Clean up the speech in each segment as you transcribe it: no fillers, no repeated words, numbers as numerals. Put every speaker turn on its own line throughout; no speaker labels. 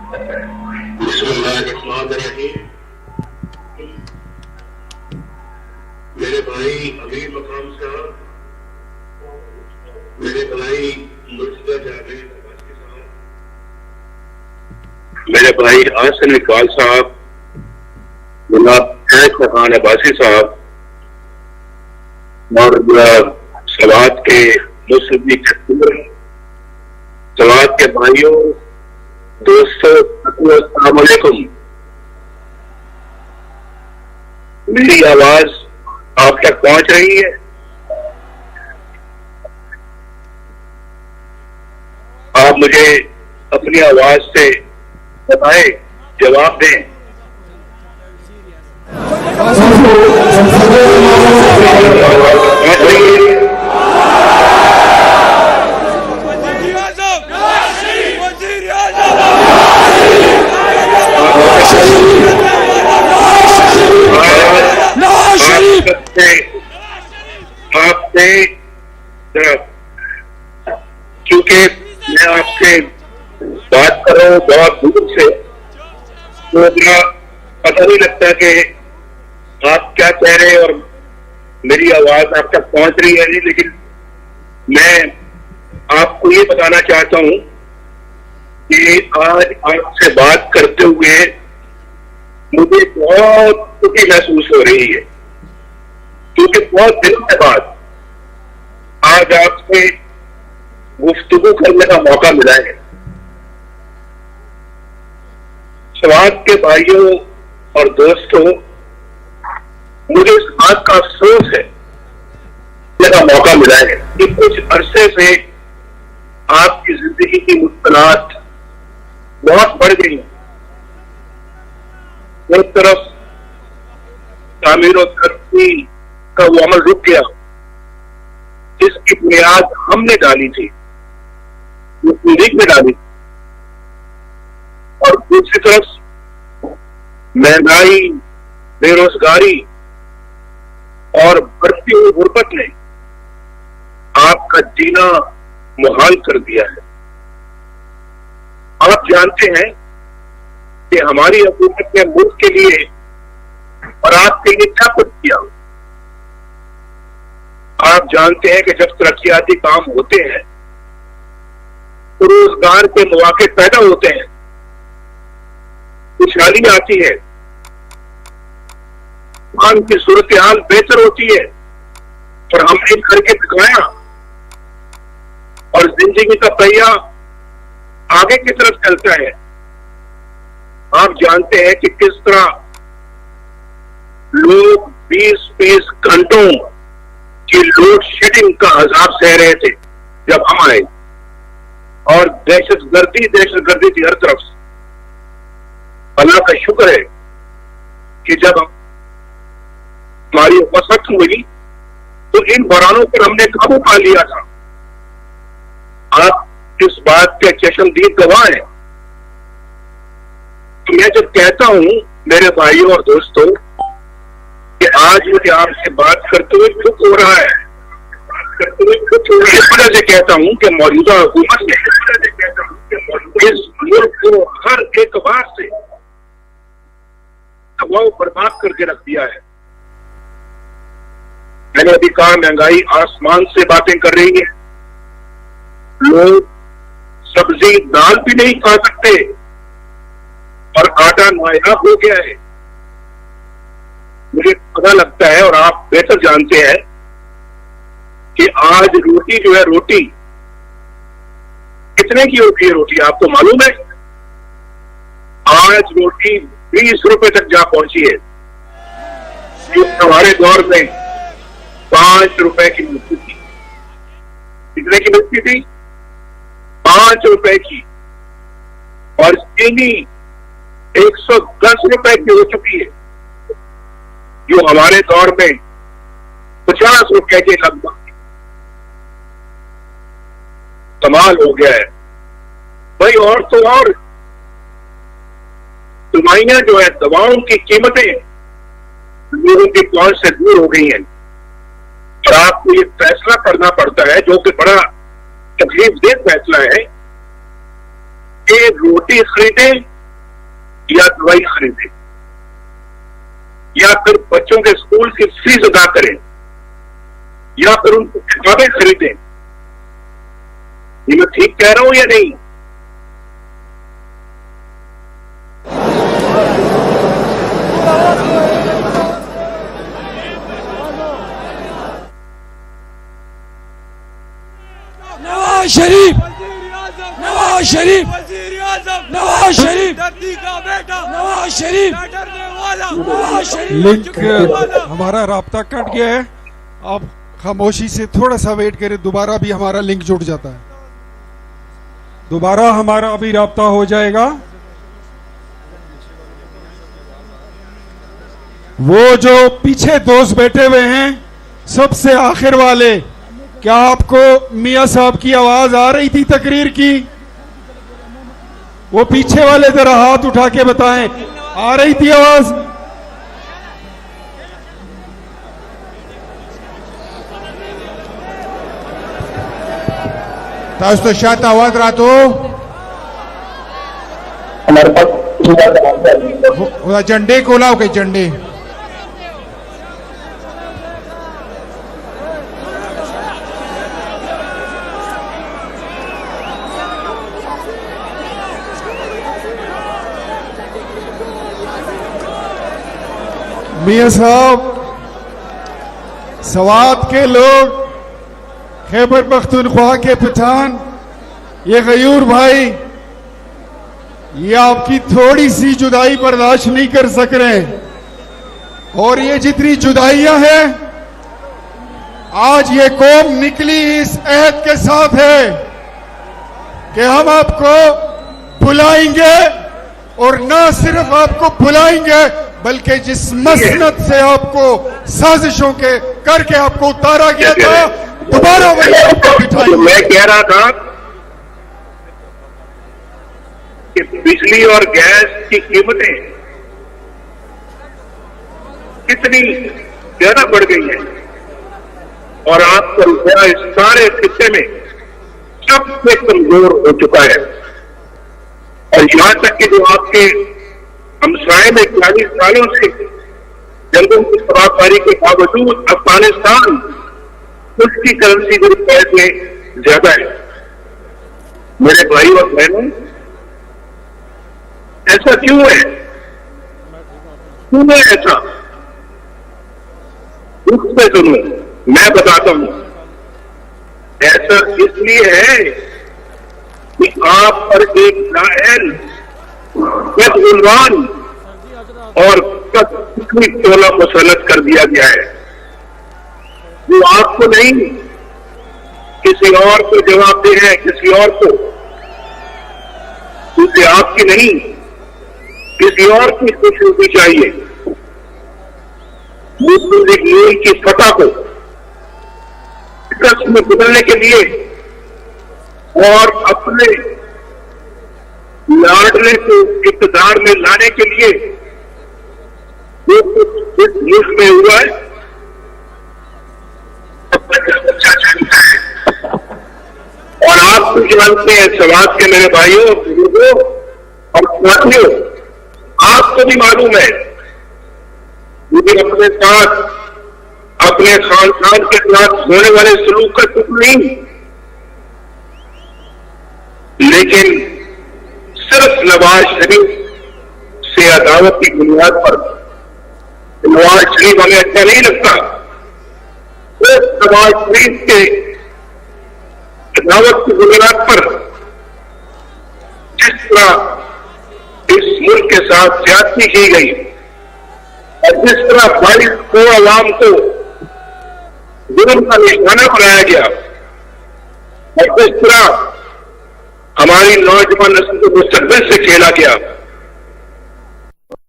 मेरे भाई अमीर मकाम साहब, मेरे भाई मुर्तजा जावेद अब्बासी साहब, मेरे भाई आसन इकबाल साहब, जनाब फैज खान अब्बासी साहब और सवात के मुस्लिम सवात के भाइयों, दोस्तों, अस्सलाम वालेकुम। मेरी आवाज आप तक पहुंच रही है? आप मुझे अपनी आवाज से बताएं, जवाब दें। आपसे क्योंकि मैं आपसे बात कर रहा हूँ बहुत दूर से, तो मुझे पता नहीं लगता कि आप क्या कह रहे हैं और मेरी आवाज आप तक पहुंच रही है नहीं। लेकिन मैं आपको ये बताना चाहता हूं कि आज आपसे बात करते हुए मुझे बहुत खुशी महसूस हो रही है, क्योंकि बहुत दिनों के बाद आज आपसे गुफ्तगू करने का मौका मिला है। स्वाद के भाइयों और दोस्तों, मुझे इस बात का अफसोस है, मेरा मौका मिला है कि कुछ अरसे से आपकी जिंदगी की मुश्किलात बहुत बढ़ गई हैं। एक तरफ तामीर और तरक्की का वो अमल रुक गया जिसकी बुनियाद हमने डाली थी, वो पीढ़ी में डाली थी, और दूसरी तरफ महंगाई, बेरोजगारी और बढ़ती हुई गुर्बत ने आपका जीना मुहाल कर दिया है। आप जानते हैं कि हमारी हुकूमत ने मुल्क के लिए और आपके लिए क्या कुछ किया। आप जानते हैं कि जब तरक्याती काम होते हैं तो रोजगार के मौके पैदा होते हैं, खुशहाली आती है, दुकान की सूरत हाल बेहतर होती है, और हमने करके दिखाया और जिंदगी का पहिया आगे की तरफ चलता है। आप जानते हैं कि किस तरह लोग 20-20 घंटों की लोड शेडिंग का अजाब सह रहे थे जब हम आए, और दहशतगर्दी थी हर तरफ। अल्लाह का शुक्र है कि जब हमारी वसत हुई तो इन बहरानों पर हमने काबू पा लिया था। आप इस बात के चश्मदीद गवाह हैं। मैं जब कहता हूं मेरे भाइयों और दोस्तों कि आज मुझे आपसे बात करते हुए दुख हो रहा है, इस वजह से कहता हूं कि मौजूदा हुकूमत ने इस मुल्क को हर एतबार से तबाह बर्बाद करके रख दिया है। मैंने अभी कहा, महंगाई आसमान से बातें कर रही है, लोग सब्जी दाल भी नहीं खा सकते और आटा नायाब हो गया है। मुझे पता लगता है और आप बेहतर जानते हैं कि आज रोटी जो है, रोटी कितने की होती है? रोटी आपको मालूम है? आज रोटी 20 रुपए तक जा पहुंची है। हमारे दौर में 5 रुपए की मिलती थी। कितने की मिलती थी? 5 रुपए की। और चीनी 110 रुपए की हो चुकी है, जो हमारे दौर में 50 रुपए के लगभग। कमाल हो गया है भाई। और तो और दवाइयां जो है, दवाओं की कीमतें लोगों की पहुंच से दूर हो गई हैं, और आपको ये फैसला करना पड़ता है, जो कि बड़ा तकलीफदेह फैसला है, कि रोटी खरीदें या दवाई खरीदें या फिर बच्चों के स्कूल की फीस अदा करें या फिर उनको किताबें खरीदें। ये मैं ठीक कह रहा हूं या नहीं?
नवाज शरीफ, नवाज शरीफ, नवाज शरीफ, नवाज शरीफ, नवाज शरीफ।
लिंक हमारा राब्ता कट गया है। आप खामोशी से थोड़ा सा वेट करें, दोबारा भी हमारा लिंक जुड़ जाता है। दोबारा हमारा अभी राब्ता हो जाएगा। वो जो पीछे दोस्त बैठे हुए हैं सबसे आखिर वाले, क्या आपको मियां साहब की आवाज आ रही थी तकरीर की? वो पीछे वाले जरा हाथ उठा के बताएं, आ रही थी आवाज?
ताज तो शायद आवाज रात हो
हमारे पास
झंडे को लाओ के झंडे।
मियां साहब, सवात के लोग, खैबर पख्तूनख्वा के पठान, ये गयूर भाई, ये आपकी थोड़ी सी जुदाई बर्दाश्त नहीं कर सक रहे। और ये जितनी जुदाइयां हैं, आज ये कौम निकली इस अहद के साथ है कि हम आपको बुलाएंगे, और न सिर्फ आपको बुलाएंगे बल्कि जिस मसनद से आपको साजिशों के करके आपको उतारा गया था, दोबारा वही आपको बिठाएंगे।
मैं कह रहा था कि बिजली और गैस की कीमतें कितनी ज्यादा बढ़ गई हैं और आपका रुपया इस सारे खित्ते में सबसे कमजोर हो चुका है। और यहां तक कि जो आपके हमसाए में 40 सालों से जंगों की तबाहकारी के बावजूद अफगानिस्तान, उसकी करेंसी भी रुपये से ज्यादा है। मेरे भाई और बहनों, ऐसा क्यों है? क्यों है ऐसा? दुख से सुनो, मैं बताता हूं। ऐसा इसलिए है कि आप पर एक नाअहल, बदगुमान और कतई टोला मुसल्लत कर दिया गया है, जो आपको नहीं किसी और को जवाबदेह है, किसी और को, उसे आपकी नहीं किसी और की खुशी होनी चाहिए। मुस्लिम लीग नून की फतह को शिकस्त में बदलने के लिए और अपने लाडले को इक़्तिदार में लाने के लिए जो कुछ इस मुल्क में हुआ है, बच्चा जानता है। और आप तो जानते हैं, समाज के मेरे भाइयों, बुजुर्गों और साथियों, आपको भी मालूम है, मुझे अपने साथ, अपने खानदान के साथ होने वाले सलूक का दुख नहीं, लेकिन सिर्फ नवाज शरीफ से अदावत की बुनियाद पर, नवाज शरीफ हमें अच्छा नहीं लगता, सिर्फ नवाज शरीफ के अदावत की बुनियाद पर जिस तरह इस मुल्क के साथ ज्यादती की गई और जिस तरह 22 करोड़ अवाम को जुर्म का निशाना बनाया गया और जिस तरह हमारी नौजवान नस्ल को मुस्तकबिल से खेला गया,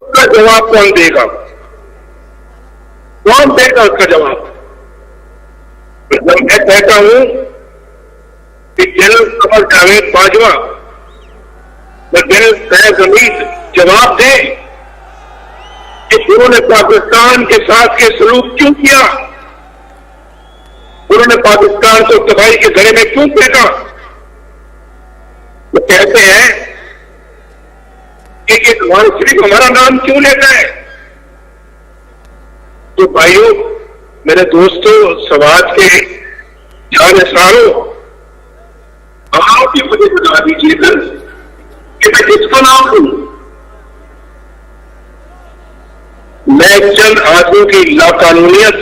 उसका जवाब कौन देगा? कौन देगा उसका जवाब? मैं कहता हूं कि जनरल कमर जावेद बाजवा और जनरल फैज हमीद जवाब दे कि उन्होंने पाकिस्तान के साथ ये सलूक क्यों किया, उन्होंने पाकिस्तान को तबाही के घड़े में क्यों फेंका। वो कहते हैं कि एक नवाज शरीफ हमारा नाम क्यों लेता है? तो भाइयों, मेरे दोस्तों, समाज के जानसारों, आप ही मुझे बता दीजिएगा कि मैं किसको नाम दूं? मैं चंद आदमियों की लाकानूनियत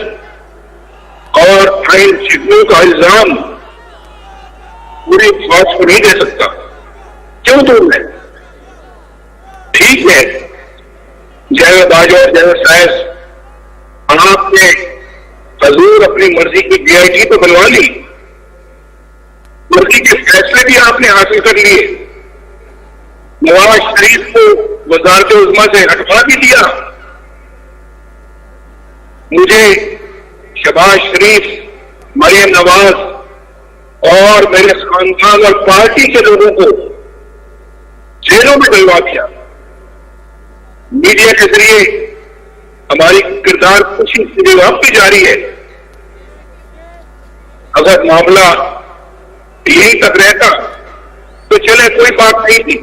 और आइन शिकनों का इल्जाम पूरी फौज को नहीं दे सकता। क्यों दूं मैं? ठीक है, जय बाजो जय साइस, आपने हजूर अपनी मर्जी की DIG तो बनवा ली, मर्जी के फैसले भी आपने हासिल कर लिए, नवाज शरीफ को वजारत उज़्मा से हटवा भी दिया। मुझे शहबाज शरीफ, मरियम नवाज और मेरे खानदान और पार्टी के लोगों को जेलों में डलवा दिया। मीडिया के जरिए हमारी किरदार खुशी से अब भी जारी है। अगर मामला यहीं तक रहता तो चले, कोई बात नहीं थी,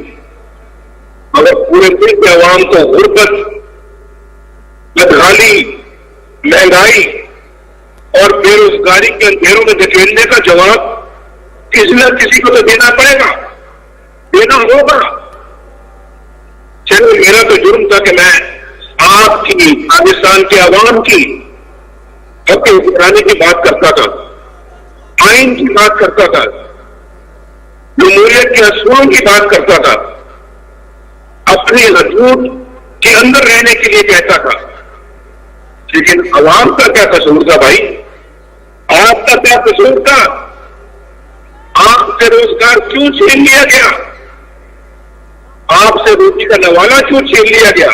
मगर पूरे मुल्क के अवाम को गुर्बत, बदहाली, महंगाई और बेरोजगारी के अंधेरों में धकेलने का जवाब किसी न किसी को तो देना पड़ेगा, देना होगा। चलो, मेरा तो जुर्म था कि मैं आपकी, पाकिस्तान के अवाम की हक हुक्मरानी की बात करता था, आइन की बात करता था, जमहूरियत के असूलों की बात करता था, अपनी हदूद के अंदर रहने के लिए कहता था। लेकिन अवाम का क्या कसूर था भाई? आपका क्या कसूर था? आपसे रोजगार क्यों छीन लिया गया? आपसे रोटी का नवाला क्यों छीन लिया गया?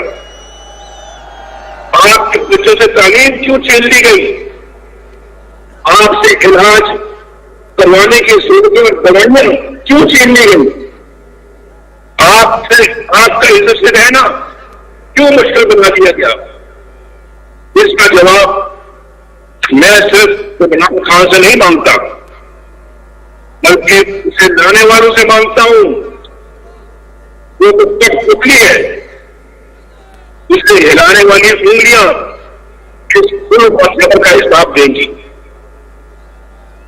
आपके बच्चों से तालीम क्यों छीन ली गई? आपसे इलाज करवाने की सूरतें और दवाइयां क्यों छीन ली गई? आपसे आपका इज्जत से रहना क्यों मुश्किल बना दिया गया? इसका जवाब मैं सिर्फ इमरान खान से नहीं मांगता, बल्कि उसे लाने वालों से मांगता हूं। वो तो पुतली है, उसे हिलाने वाली उंगलियां किस कुल और जबर का हिसाब देंगी।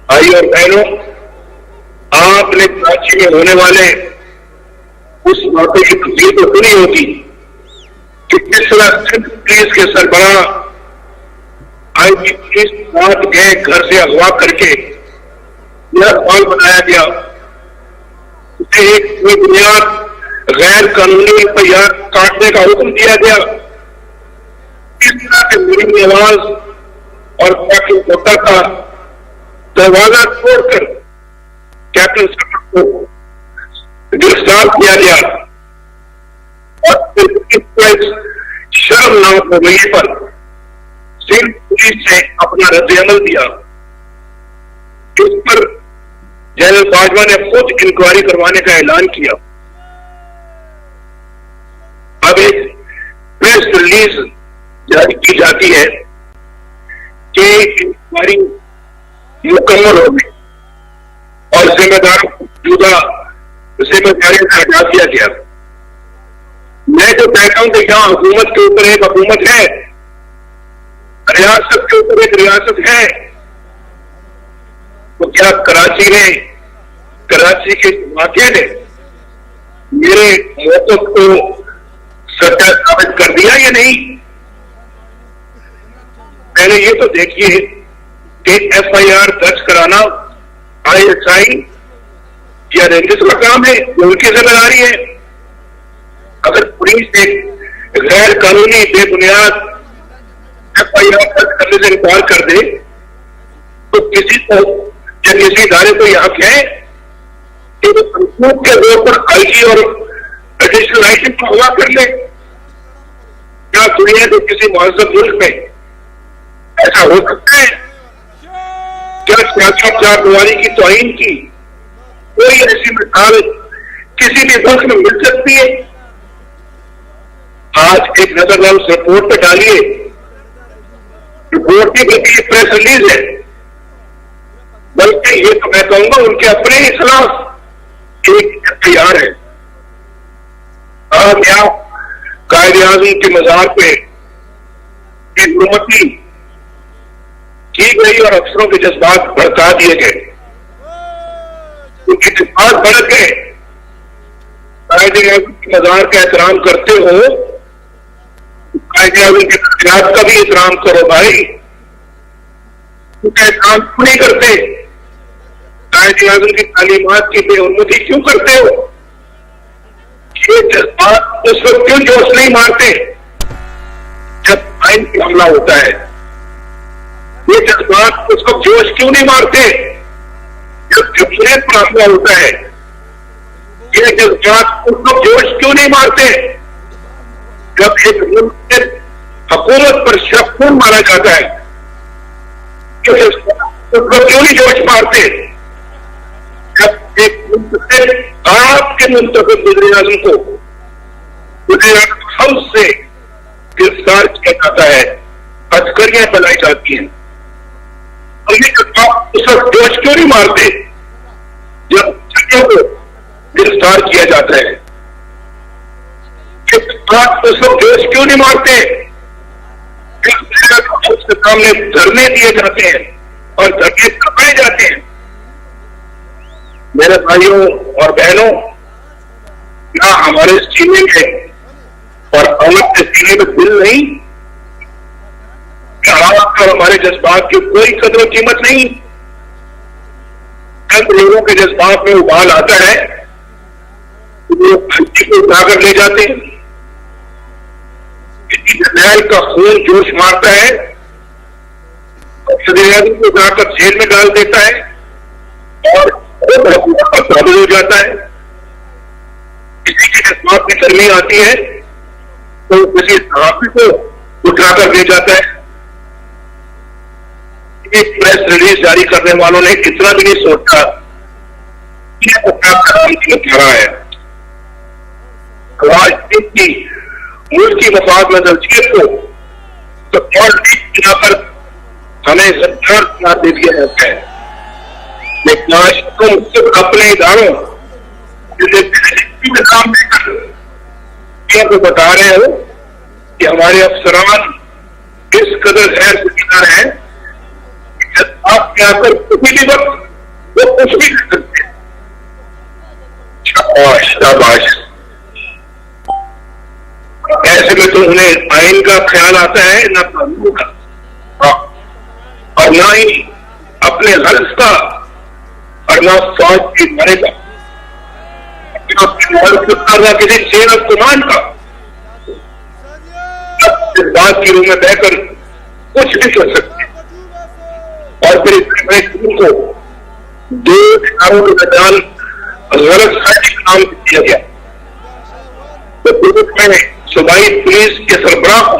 भाई और बहनों, आपने कराची में होने वाले उस मौके की तस्वीर तो सुनी होगी कि किस तरह सिंध पुलिस के सरबराह IG पुलिस रात गए, घर से अगवा करके यह सवाल बनाया गया, उसे एक बुनियाद गैर कानूनी तैयार काटने का हुक्म दिया गया। इस तरह के मेरी आवाज और कैप्टन कोटा का दरवाजा तोड़कर कैप्टन सफर को गिरफ्तार किया गया और फिर शर्मनाक रवैये पर सिंध पुलिस ने अपना रद्द-ए-अमल दिया। इस पर जनरल बाजवा ने खुद इंक्वायरी करवाने का ऐलान किया। अब एक प्रेस रिलीज जारी की जाती है कि इंक्वायरी मुकम्मल हो गई और जिम्मेदारों को जुदा जिम्मेदारी से हटा दिया गया। मैं जो कहता हूं कि यहां हुकूमत के ऊपर एक हुकूमत है, रियासत के ऊपर एक रियासत है, तो क्या कराची के वाकये ने मेरे मौक़िफ़ को सच्चा साबित कर दिया या नहीं? पहले ये तो देखिए कि FIR दर्ज कराना ISI या रेंजर्स का काम है, उनकी जिम्मेदारी है। अगर पुलिस एक गैर कानूनी बेबुनियाद FIR दर्ज करने से इनकार कर दे तो किसी को या किसी इदारे को यह हक है कि वो संसूख के तौर पर IG और एडिशनल IG को हवा कर ले। क्या दुनिया के किसी मुहज़्ज़ब मुल्क में ऐसा हो सकता है? क्या सियासत चारदीवारी की तौहीन की कोई ऐसी मिसाल किसी भी मुल्क में मिल सकती है? आज एक नजर उस रिपोर्ट पर डालिए। रिपोर्ट की बल्कि प्रेस रिलीज है, बल्कि ये तो मैं कहूंगा उनके अपने ही खिलाफ एक FIR है। आप कायद-ए-आज़म के मज़ार पे एक हुकूमती की गई और अफसरों के जज्बात भड़का दिए गए, उनके जज्बात भड़क गए। कायद-ए-आज़म के मज़ार का एहतराम करते हो, कायद-ए-आज़म के खिलाफ का भी एहतराम करो भाई। उनका एहतराम क्यों नहीं करते? कायद-ए-आज़म की तालीमात की बेहुरमती क्यों करते हो? ये जज्बात उस वक्त क्यों जोश नहीं मारते जब आइन पे हमला होता है? ये जज्बात उस वक्त जोश क्यों नहीं मारते जब जमहूरियत पर हमला होता है? ये जज्बात उस वक्त जोश क्यों नहीं मारते जब एक मुल्क हुकूमत पर शख्स मारा जाता है? उस वक्त क्यों नहीं जोश मारते जब एक मुल्क से आपके मुंतखब वज़ीर-ए-आज़म को वज़ीर-ए-आज़म हाउस से गिरफ्तार किया जाता है, हथकड़ियां फैलाई जाती हैं? और ये जज्बात उस वक्त जोश क्यों नहीं मारते जब जजों को गिरफ्तार किया जाता है? ये जज्बात उस वक्त जोश क्यों नहीं मारते जब हाउस के सामने धरने दिए जाते हैं और धरने दबाए जाते हैं? मेरे भाइयों और बहनों, क्या हमारे सीने में और औरत के सीने में दिल नहीं? क्या और हमारे जज्बात की कोई कदर कीमत नहीं? चंद लोगों के जज्बात में उबाल आता है तो वो घंटी को उठाकर ले जाते हैं। किसी जर्नैल का खून जोश मारता है और वज़ीर-ए-आज़म को उठाकर जेल में डाल देता है और हुकूमत पर काबिल हो जाता है। किसी के जज्बात में गर्मी आती है तो किसी सहाफ़ी को उठाकर ले जाता है। एक प्रेस रिलीज जारी करने वालों ने इतना भी नहीं सोचा कि उठा रहा है। राजनीति की मुल्की मफाद में नजरिए को तो और बिना पर हमें सरकार करार दे दिया जाता है। लेकिन आज तुम सिर्फ अपने इदारों के काम लेकर को बता रहे हो कि हमारे अफसरान किस कदर गैर जिम्मेदार हैं, आप यहाँ पर किसी भी वक्त वो कुछ भी कर सकते हैं। शाबाश शाबाश। ऐसे में तो उन्हें आइन का ख्याल आता है ना कानून का और ना ही अपने गर्ज का और ना फौज की मारे का, ना किसी चेन ऑफ कमांड का। इस बात की रूह में बहकर कुछ भी कर सकते और फिर इतने बड़े टीम को 2 इशारों के दरमियान गलत साजिश का नाम दिया गया। तो पुलिस में सूबाई पुलिस के सरबराह को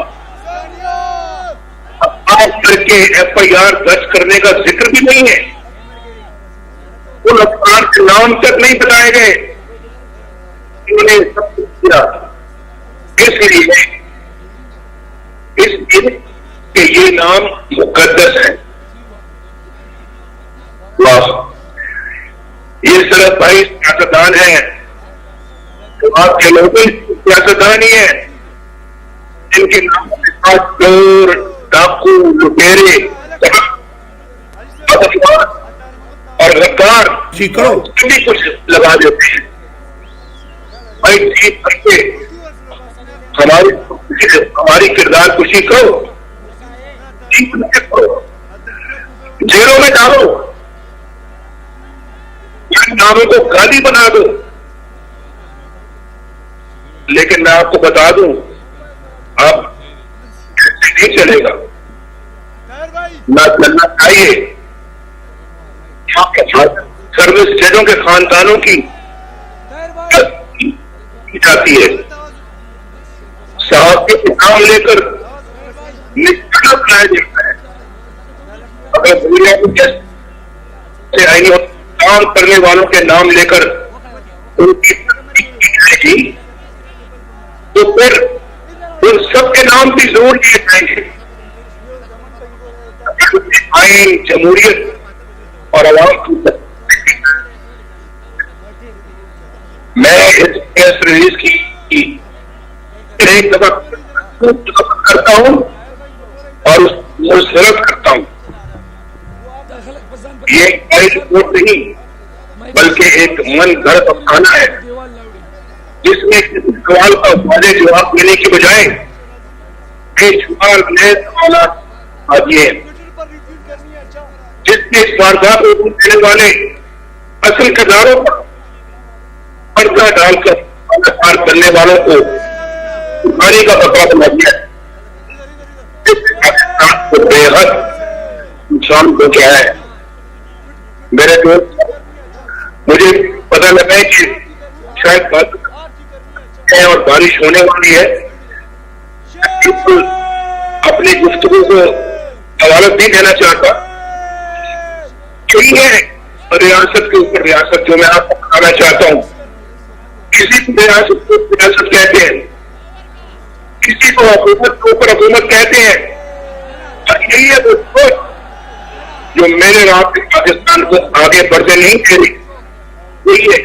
आप करके FIR दर्ज करने का जिक्र भी नहीं है। उन अफसरान के नाम तक नहीं बताए गए, उन्होंने सब कुछ किया। इसलिए कि ये नाम मुकद्दस है। वाह, ये सिर्फ भाई सियासतदान है, तो आपके लोग सियासतदान ही है जिनके नाम के साथ चोर, डाकू, लुटेरे और गद्दार भी कुछ लगा देते हैं। भाई ठीक करके हमारी किरदार खुशी करो, जेलों में डालो, नामों को गाली बना दो। लेकिन मैं आपको बता दूं, अब नहीं चलेगा, ना चलना चाहिए। सर्विस जजों के खानदानों की जाती है, साहब के नाम लेकर निकाला बनाया जाता है। अगर दुनिया को जैसे आईनी काम करने वालों के नाम लेकर उनकी जाएगी तो फिर उन सबके नाम भी जरूर लिए जाएंगे। आइन, जमहूरियत और अवाम की मैं इस प्रेस रिलीज की एक दफा करता हूं और मुसरत करता हूं। ये कोई रिपोर्ट नहीं बल्कि एक मन गढ़ अफसाना है जिसमें किसी सवाल का वादे जवाब देने की बजाय बेशुमार नए सवाल आ दिए, जिसके वारदात को देने वाले असल किरदारों पर पर्दा डालकर पार करने वालों को उठाने का खतरा बना दिया। तो बेहद नुकसान को क्या है मेरे दोस्त, मुझे पता लगा है कि शायद बात है और बारिश होने वाली है। अपनी गुफ्तगू को हवालत नहीं देना चाहता। यही है रियासत के ऊपर रियासत जो मैं आपको बताना चाहता हूं। किसी को रियासत कहते हैं, किसी को हुकूमत के ऊपर हुकूमत कहते हैं। और यही है वो जो मेरे रात पाकिस्तान को आगे बढ़ने नहीं दे रही। यही है,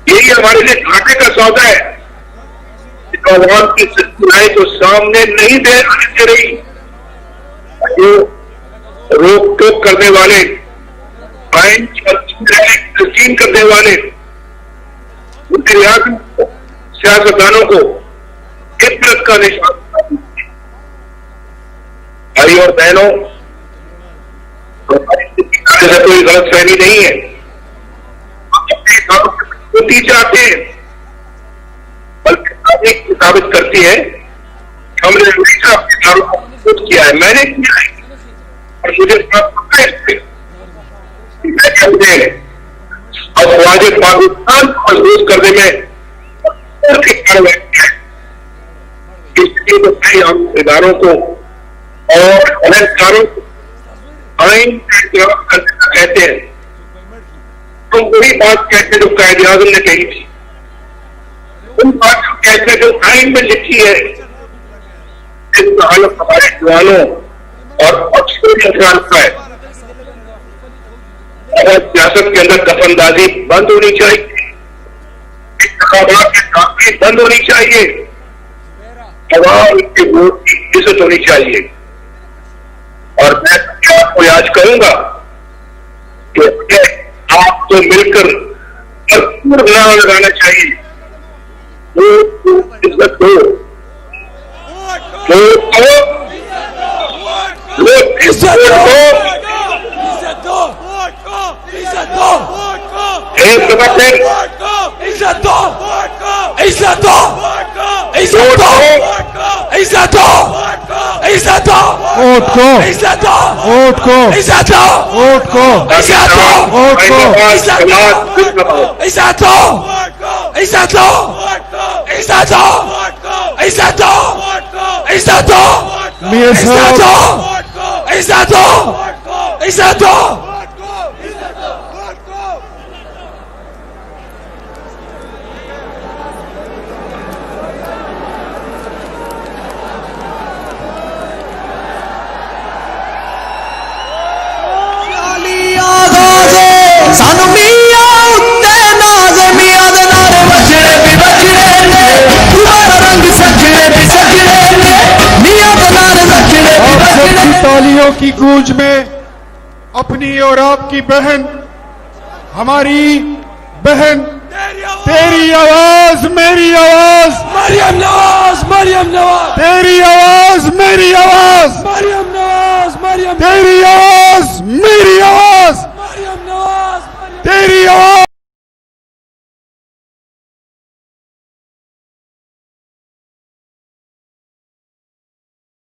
यही हमारे लिए घाटे का सौदा है। आवाम की सच्चाई को सामने नहीं दे रही। जो रोक टोक करने वाले, आइन तस्लीम करने वाले सियासतदानों को इब्रत का निशान। भाई और बहनों, ऐसा कोई गलत फहमी नहीं है। अपने चाहते हैं बल्कि साबित करती है। हमने हमेशा अपने दारों को खुद किया है, मैंने किया है और मुझे पता है अफवाज पाकिस्तान को मजबूत करने में इसलिए तो कई आम इदारों को और अहलकारों को आइन का कहते हैं। तो वही बात कहते हैं जो कायदे आज़म ने कही थी, उन बात को कहते हैं जो आइन में लिखी है। इसका हालत हमारे जवानों और इंसान का है। और सियासत के अंदर दफनदाजी बंद होनी चाहिए, इंतखाबात की ताक़ीद बंद होनी चाहिए, अवाम के वोट की इज्जत होनी चाहिए। और मैं आपको याद करूंगा कि आपको मिलकर भरपूर नारा लगाना चाहिए। इज्जत दो, एक दफा फिर
इज्जत दो, इज्जत दो, इज्जत दो, इज्जत दो, इज्जत दो,
वोट को,
इज्जत दो,
वोट को,
इज्जत दो,
वोट को,
इज्जत दो,
वोट को,
इज्जत दो, इज्जत दो, इज्जत दो, इज्जत दो, इज्जत दो, इज्जत दो,
मियां साहब,
इज्जत दो, इज्जत दो।
तालियों की गूंज में अपनी और आपकी बहन, हमारी बहन, तेरी आवाज मेरी आवाज,
मरियम नवाज, मरियम नवाज,
तेरी आवाज मेरी आवाज,
मरियम नवाज, मरियम,
तेरी